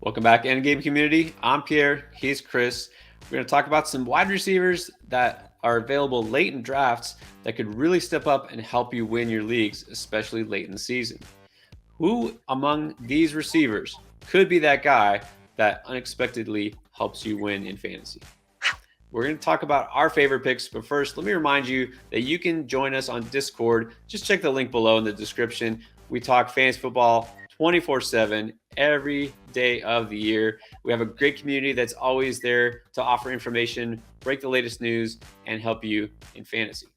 Welcome back, Endgame community. I'm Pierre. He's Chris. We're going to talk about some wide receivers that are available late in drafts that could really step up and help you win your leagues, especially late in the season. Who among these receivers could be that guy that unexpectedly helps you win in fantasy? We're going to talk about our favorite picks, but first, let me remind you that you can join us on Discord. Just check the link below in the description. We talk fantasy football 24/7 every day of the year. We have a great community that's always there to offer information, break the latest news, and help you in fantasy.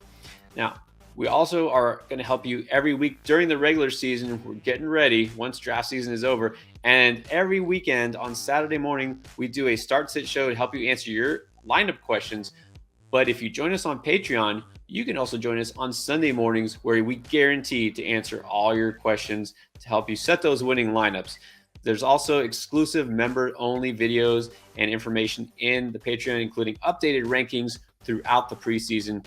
Now, we also are going to help you every week during the regular season. We're getting ready once draft season is over. And every weekend on Saturday morning, we do a start sit show to help you answer your lineup questions. But if you join us on Patreon, you can also join us on Sunday mornings where we guarantee to answer all your questions to help you set those winning lineups. There's also exclusive member only videos and information in the Patreon, including updated rankings throughout the preseason.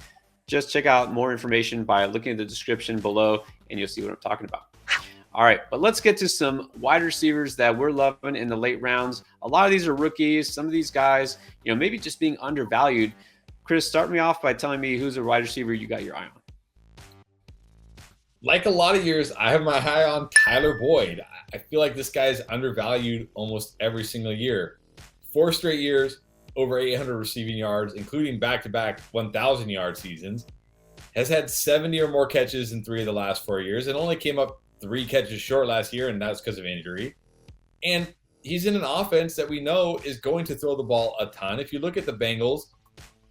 Just check out more information by looking at the description below and you'll see what I'm talking about. All right, but let's get to some wide receivers that we're loving in the late rounds. A lot of these are rookies. Some of these guys, maybe just being undervalued. Chris, start me off by telling me who's a wide receiver you got your eye on. Like a lot of years, I have my eye on Tyler Boyd. I feel like this guy's undervalued almost every single year. 4 straight years, over 800 receiving yards, including back-to-back 1,000-yard seasons. Has had 70 or more catches in 3 of the last 4 years and only came up 3 catches short last year, and that's because of injury. And he's in an offense that we know is going to throw the ball a ton. If you look at the Bengals,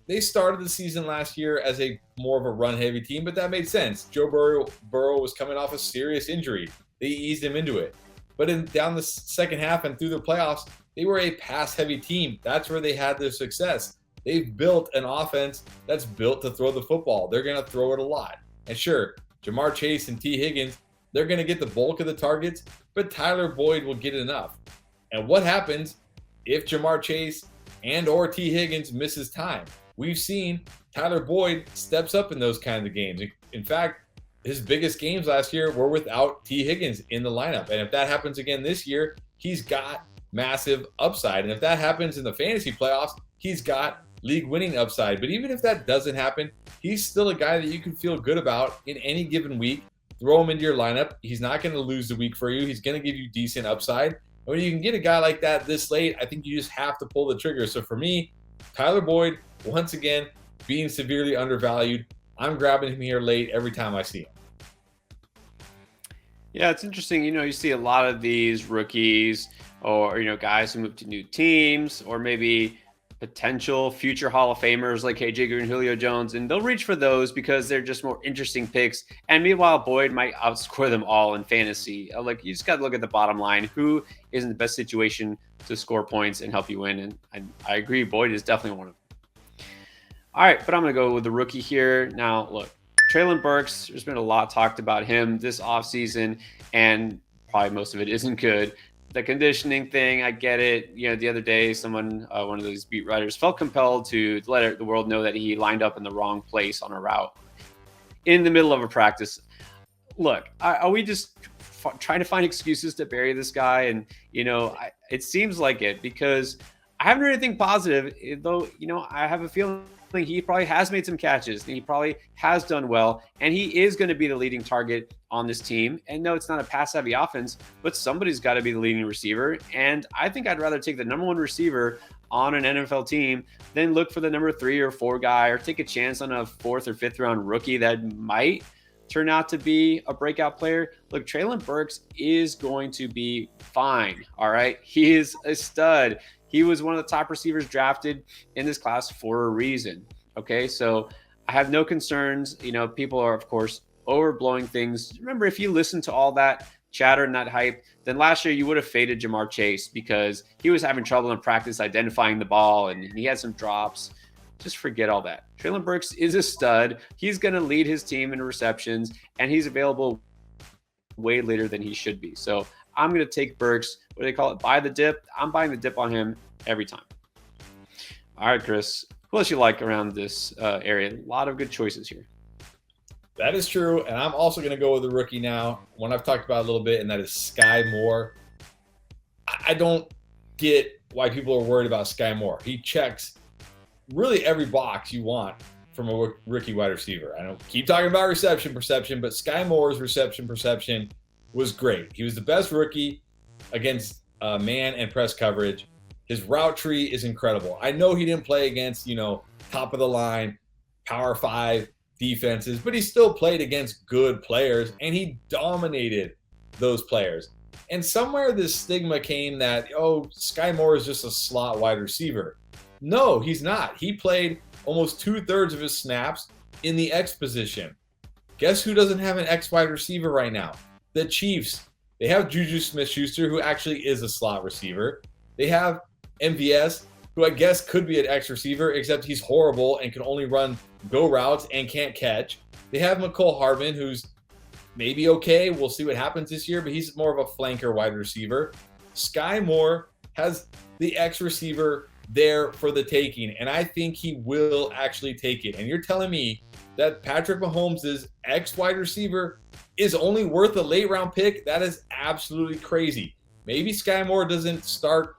they started the season last year as a more of a run-heavy team, but that made sense. Joe Burrow was coming off a serious injury. They eased him into it. But down the second half and through the playoffs, they were a pass-heavy team. That's where they had their success. They've built an offense that's built to throw the football. They're going to throw it a lot. And sure, Jamar Chase and T. Higgins, they're going to get the bulk of the targets, but Tyler Boyd will get enough. And what happens if Jamar Chase and or T. Higgins misses time? We've seen Tyler Boyd steps up in those kinds of games. In fact, his biggest games last year were without T. Higgins in the lineup. And if that happens again this year, he's got massive upside. And if that happens in the fantasy playoffs, he's got league winning upside. But even if that doesn't happen, he's still a guy that you can feel good about in any given week. Throw him into your lineup. He's not going to lose the week for you. He's going to give you decent upside. And when you can get a guy like that this late, I think you just have to pull the trigger. So for me, Tyler Boyd, once again, being severely undervalued. I'm grabbing him here late every time I see him. Yeah, it's interesting. You see a lot of these rookies or, guys who move to new teams or maybe potential future Hall of Famers like KJ Green, Julio Jones, and they'll reach for those because they're just more interesting picks. And meanwhile, Boyd might outscore them all in fantasy. Like, you just got to look at the bottom line. Who is in the best situation to score points and help you win? And I agree, Boyd is definitely one of them. All right, but I'm going to go with the rookie here. Now, look, Treylon Burks, there's been a lot talked about him this offseason, and probably most of it isn't good. The conditioning thing, I get it. The other day, someone, one of those beat writers, felt compelled to let the world know that he lined up in the wrong place on a route in the middle of a practice. Look, are we just trying to find excuses to bury this guy? And, it seems like it because I haven't heard anything positive, though, I have a feeling he probably has made some catches. He probably has done well, and he is going to be the leading target on this team. And no, it's not a pass-heavy offense, but somebody's got to be the leading receiver. And I think I'd rather take the number one receiver on an NFL team than look for the number 3 or 4 guy or take a chance on a 4th or 5th round rookie that might turn out to be a breakout player. Look, Treylon Burks is going to be fine. All right. He is a stud. He was one of the top receivers drafted in this class for a reason. Okay, so I have no concerns. People are, of course, overblowing things. Remember, if you listen to all that chatter and that hype, then last year you would have faded Jamar Chase because he was having trouble in practice identifying the ball and he had some drops. Just forget all that. Treylon Burks is a stud. He's going to lead his team in receptions, and he's available way later than he should be. So I'm going to take Burks. What do they call it? Buy the dip. I'm buying the dip on him every time. All right, Chris. Who else you like around this area? A lot of good choices here. That is true, and I'm also going to go with a rookie now, one I've talked about a little bit, and that is Sky Moore. I don't get why people are worried about Sky Moore. He checks really every box you want from a rookie wide receiver. I don't keep talking about reception perception, but Sky Moore's reception perception was great. He was the best rookie against man and press coverage. His route tree is incredible. I know he didn't play against, top of the line, Power 5 defenses, but he still played against good players and he dominated those players. And somewhere this stigma came that, Sky Moore is just a slot wide receiver. No, he's not. He played almost 2/3 of his snaps in the X position. Guess who doesn't have an X wide receiver right now? The Chiefs. They have Juju Smith-Schuster, who actually is a slot receiver. They have MVS, who I guess could be an X receiver, except he's horrible and can only run go routes and can't catch. They have McCole Hardman, who's maybe okay. We'll see what happens this year, but he's more of a flanker wide receiver. Sky Moore has the X receiver there for the taking, and I think he will actually take it. And you're telling me that Patrick Mahomes' X wide receiver is only worth a late round pick? That is absolutely crazy. Maybe Sky Moore doesn't start,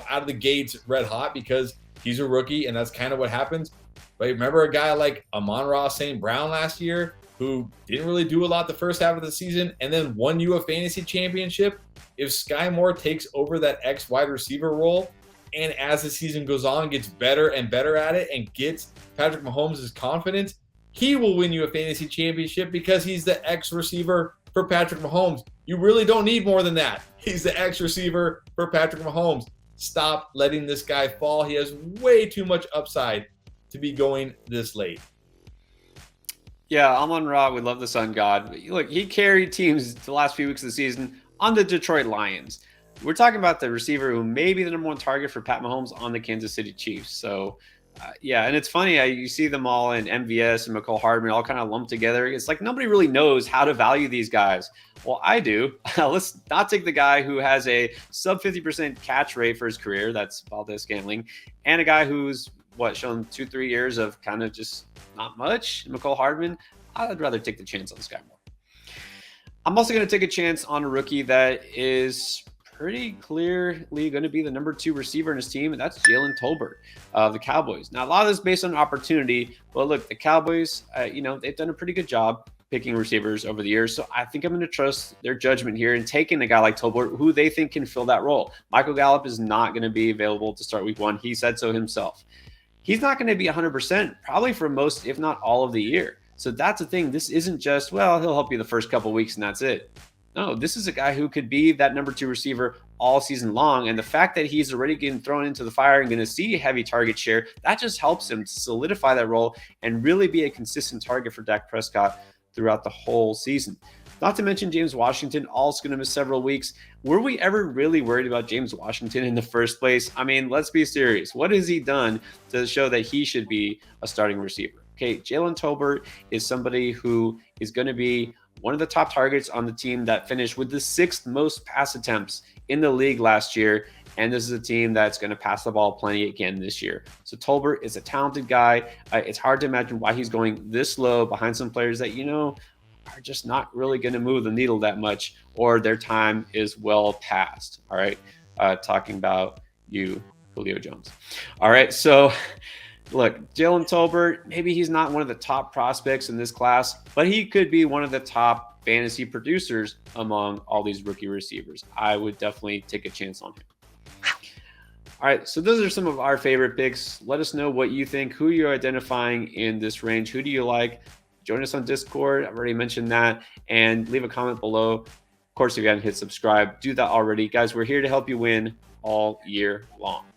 out of the gates red hot because he's a rookie and that's kind of what happens. But remember a guy like Amon-Ra St. Brown last year who didn't really do a lot the first half of the season and then won you a fantasy championship? If Sky Moore takes over that X wide receiver role, and as the season goes on, gets better and better at it and gets Patrick Mahomes' confidence, he will win you a fantasy championship because he's the X receiver for Patrick Mahomes. You really don't need more than that. He's the X receiver for Patrick Mahomes. Stop letting this guy fall. He has way too much upside to be going this late. Yeah, Amon-Ra, we love the Sun God. But look, he carried teams the last few weeks of the season on the Detroit Lions. We're talking about the receiver who may be the number one target for Pat Mahomes on the Kansas City Chiefs. So, and it's funny, you see them all in MVS and McCole Hardman all kind of lumped together. It's like nobody really knows how to value these guys. Well, I do. Let's not take the guy who has a sub 50% catch rate for his career. That's Valdez-Scantling. And a guy who's, shown 2-3 years of kind of just not much, McCole Hardman. I'd rather take the chance on Sky Moore. I'm also going to take a chance on a rookie that is pretty clearly going to be the number 2 receiver in his team, and that's Jalen Tolbert of the Cowboys. Now, a lot of this is based on opportunity, but look, the Cowboys, they've done a pretty good job picking receivers over the years, so I think I'm going to trust their judgment here and taking a guy like Tolbert, who they think can fill that role. Michael Gallup is not going to be available to start week 1. He said so himself. He's not going to be 100% probably for most, if not all of the year. So that's the thing. This isn't just, he'll help you the first couple of weeks and that's it. No, this is a guy who could be that number 2 receiver all season long. And the fact that he's already getting thrown into the fire and going to see heavy target share, that just helps him solidify that role and really be a consistent target for Dak Prescott throughout the whole season. Not to mention James Washington, also going to miss several weeks. Were we ever really worried about James Washington in the first place? I mean, let's be serious. What has he done to show that he should be a starting receiver? Okay, Jalen Tolbert is somebody who is going to be one of the top targets on the team that finished with the 6th most pass attempts in the league last year. And this is a team that's going to pass the ball plenty again this year. So Tolbert is a talented guy. It's hard to imagine why he's going this low behind some players that, are just not really going to move the needle that much, or their time is well past. All right. Talking about you, Julio Jones. All right. So look, Jalen Tolbert, maybe he's not one of the top prospects in this class, but he could be one of the top fantasy producers among all these rookie receivers. I would definitely take a chance on him. All right, so those are some of our favorite picks. Let us know what you think, who you're identifying in this range. Who do you like? Join us on Discord. I've already mentioned that. And leave a comment below. Of course, if you haven't hit subscribe, do that already. Guys, we're here to help you win all year long.